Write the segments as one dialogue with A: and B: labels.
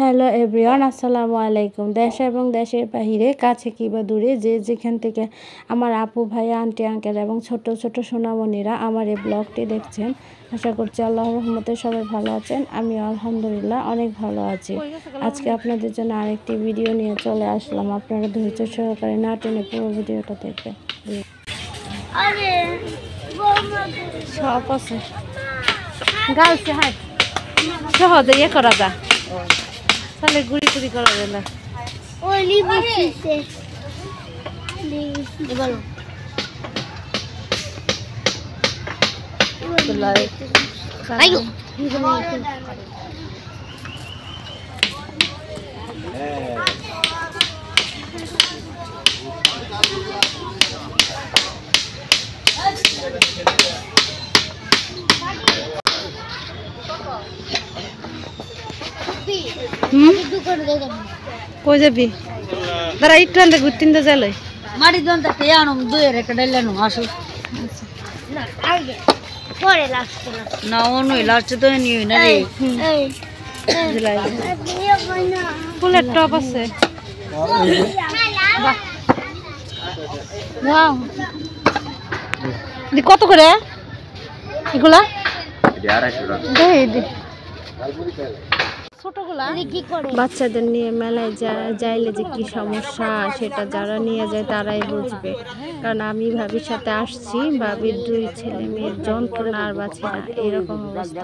A: Hello everyone, আসসালামু আলাইকুম। দেশ এবং দেশের বাহিরে, কাছে কিংবা দূরে, যে যেখান থেকে আমার আপু ভাইয়া আন্টি আঙ্কেল এবং ছোট ছোট সোনামণিরা আমার এই ব্লগটি দেখছেন, আশা করছি আল্লাহর রহমতে সবাই ভালো আছেন। আমি আলহামদুলিল্লাহ অনেক ভালো আছি। আজকে আপনাদের জন্য আরেকটি ভিডিও নিয়ে চলে আসলাম। আপনারা ধৈর্য সহকারে না টেনে পুরো ভিডিওটা দেখবেন। সব আছে গালছে, হাত সহজে ইয়ে করা যায়, তাহলে গুড়ি টুড়ি করা যায় না। কই যাবি? দাঁড়া একটু আনতে ঘুরতে যাইলে
B: মাটি দন্ত আনো দুয়ের একটা ডাইলে আনো আসো না অন্য লাস্টে তো নিয়ে না রে
A: ফুলের টপ আছে। কত করে এগুলা? বাচ্চাদের নিয়ে মেলায় যাইলে যে কি সমস্যা, সেটা যারা নিয়ে যায় তারাই বুঝবে। কারণ আমি ভাবির সাথে আসছি, ভাবির 2 ছেলে মেয়ের যন্ত্রণা আর বাঁচি না, এরকম অবস্থা।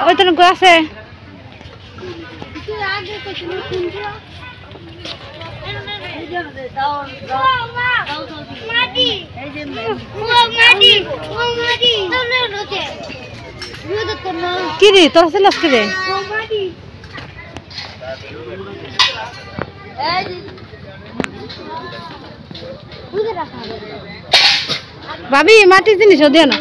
A: ওই তো আছে কি রে তোর ছিল রে ভাবি, মাটির জিনিসও দিও না।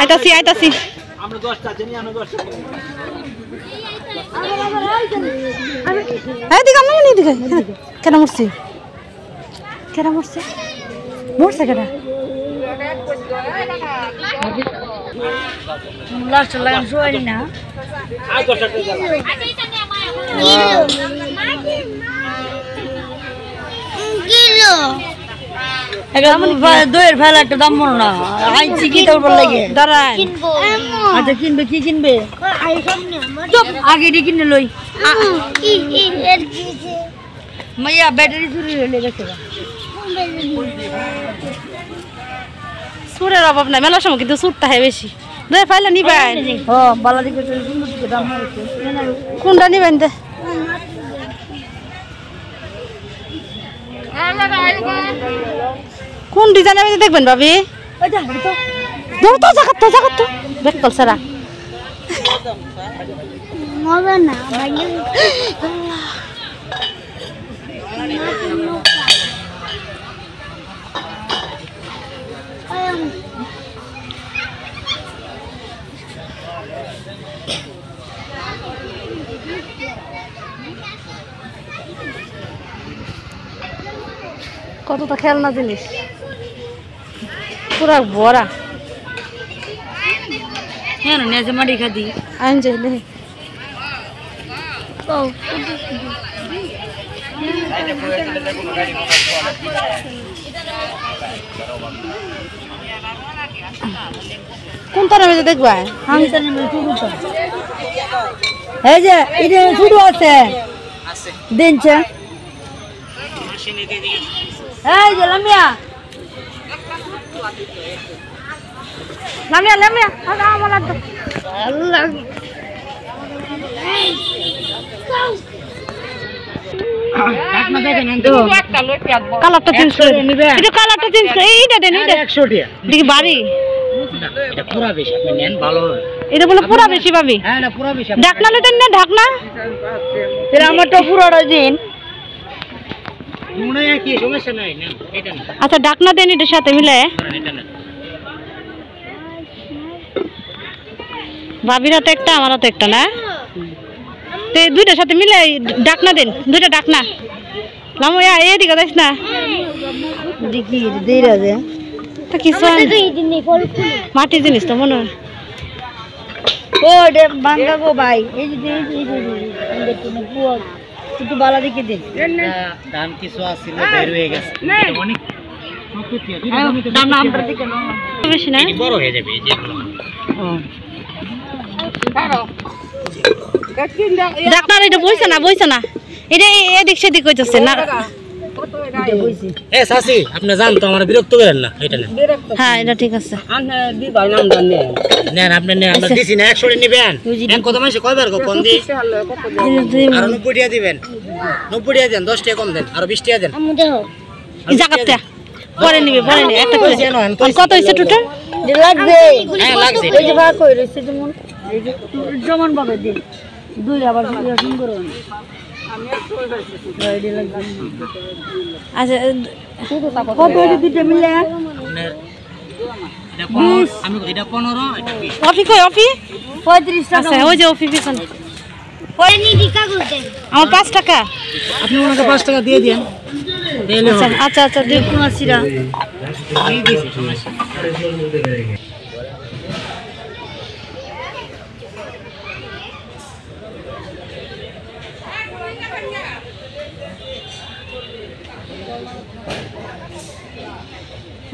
A: আইতাছি আইতাছি আমরা 10টা জানি, আমরা 10টা এই দিকে আমরা নি দিকে কেন মরছে? কেন মরছে? মরছে কেন?
B: লাস্ট লাগান শুয়ারি না আই 10টা কিলো দইয়ের ফেলা একটা দাম মনে না আইছি কি তোর লাগে দাঁড়ায় আচ্ছা কিনবে কি কিনবে আগে কিনে লই মাইয়া ব্যাটারি চুরি হয়ে গেছে।
A: সুরের অভাব নাই, মেলার সময় কিন্তু সুরটা হয় বেশি। দই ফাইলে নিবেন?
B: বালা দিকে দাম
A: কোনটা নিবেন? দে কোন ডিজাইন আমি দেখবেন ভাবি? বেকল সারা কতটা খেলনা জিনিস, পুরা ভরা।
B: হ্যাঁ না মাটি খাদি
A: আনছে কোন তার মধ্যে দেখবা?
B: এই যে এটা শুরু আছে দিনছে এই যে লামিয়া
A: লামিয়া লামিয়া আমার আল্লাহ
B: আপনা দেখেন তো
A: কালারটা চেঞ্জ করে নিবে। এটা কালারটা চেঞ্জ করে এইটা দেন, এটা 100 টাকা দেখি বাড়ি।
B: এটা পুরা বেশি আপনি নেন ভালো হবে।
A: এটা বলে পুরা বেশি পাবি?
B: হ্যাঁ না পুরা বেশি।
A: ঢাকনা লইতেন না? ঢাকনা
B: এর আমারটা পুরাটা দিন মনে হয় কি সমস্যা নাই না এটা না।
A: আচ্ছা ঢাকনা দেন এটার সাথে মিলে।
B: এটা না
A: ভাবির হাতে একটা আমার হাতে একটা না তো এই দুইটার সাথে মিলে ডাকনা দেন দুইটা ডাকনা লামু এদিকে দেখ না
B: দেখি দেরা দে
A: তা কিছু মাটির জিনিস তো মনে হয়
B: ও দে ভাঙ্গা গো ভাই এই যে তুমি পুয়া একটু বালা দেখে দে
C: দাম কিছু আছিল বের হয়ে গেছে অনেক
B: দাম না আমরা দেখে না
A: বেশি না
C: বড় হয়ে যাবে এই যেগুলো
A: ডাকনা এটা বইছে না এটা এদিক সেদিক হইতেছে না
C: এ সাসি আপনি জান তো আমরা বিরক্ত করেন না এটা না
A: হ্যাঁ এটা ঠিক আছে
C: নেন আপনি নেন আমরা দিছি না 100 টাকা নেবেন এক কত মাসে কয়বার গো কোন দি আর 90 টাকা দিবেন 90 টাকা দেন 10 টাকা কম দেন আর 20 টাকা দেন
A: এই জায়গাটা পরে নিবে একটা করে কত হইছে টোটাল
B: লাগবে
C: হ্যাঁ লাগছে
B: এই যে ভাগ কই রইছে যেমন এই যে যেমন ভাবে দিন দুই আবার এরকম করো
A: আচ্ছা
B: কত হইছে দুইটা মিলে
C: আপনার আমি এটা 15 এটা 20
A: অফি কই অফি
B: 35 টাকা
A: আচ্ছা ওই যে অফি পিছনে
B: পরে নি দিকা করতে
A: আমার 5 টাকা
C: আপনি ওনাকে 5 টাকা দিয়ে দেন দিলে হবে
A: আচ্ছা দিন
B: কুমাসিরা
C: দিয়ে দিছি সমস্যা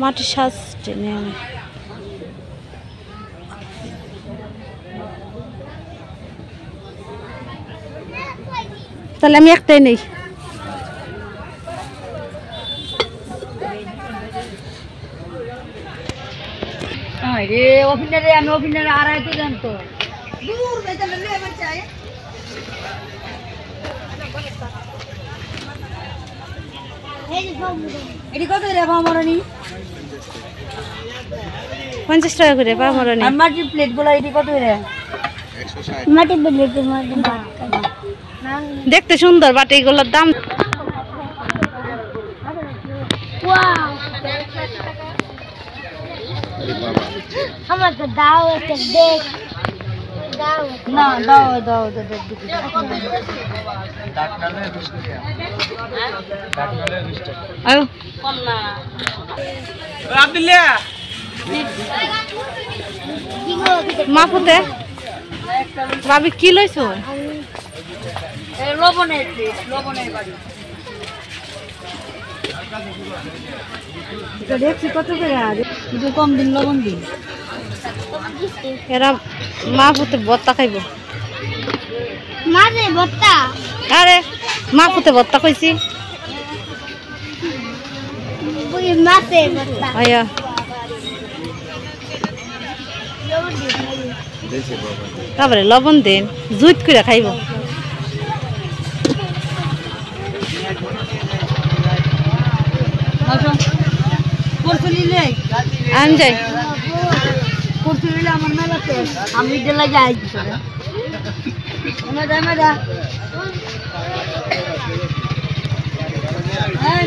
A: মাটির সাজ টেনে আনে তাহলে আমি একটাই নেই
B: আরে অফিনারে আমি অফিনারে আড়াই তো জানতো দূর বেতন লে আমার চাই এডি কত রে বামরনি
A: 50 টাকা করে পামরনি
B: আর মাটির প্লেট গুলো এডি কত রে 160 মাটির প্লেটের মধ্যে
A: দেখতে সুন্দর বাট এইগুলোর দাম
B: ওয়াও আমাকে দাও একটা দেখ দাও না দাও
C: ডাক্তারলে 20 টাকা ডাক্তারলে 20 টাকা
A: আয়ো
B: কম না
C: আব্দুল্লাহ
A: মাপুতে ভাবি কি লইছো
B: লবণের বাড়ি এটা দেখছি কত করে আর একটু কম দিন লবণ দিন
A: এরা মাপুতে ভর্তা খাইব
B: মাঝে ভর্তা
A: আরে মাপুতে ভর্তা কইছি
B: ওই মাছে ভর্তা
A: আয়া তারপরে লবণ দেন জুইত করে খাইব আমি যাই
B: আমার মেলাতে আমি জেলা যাই মেদা হ্যাঁ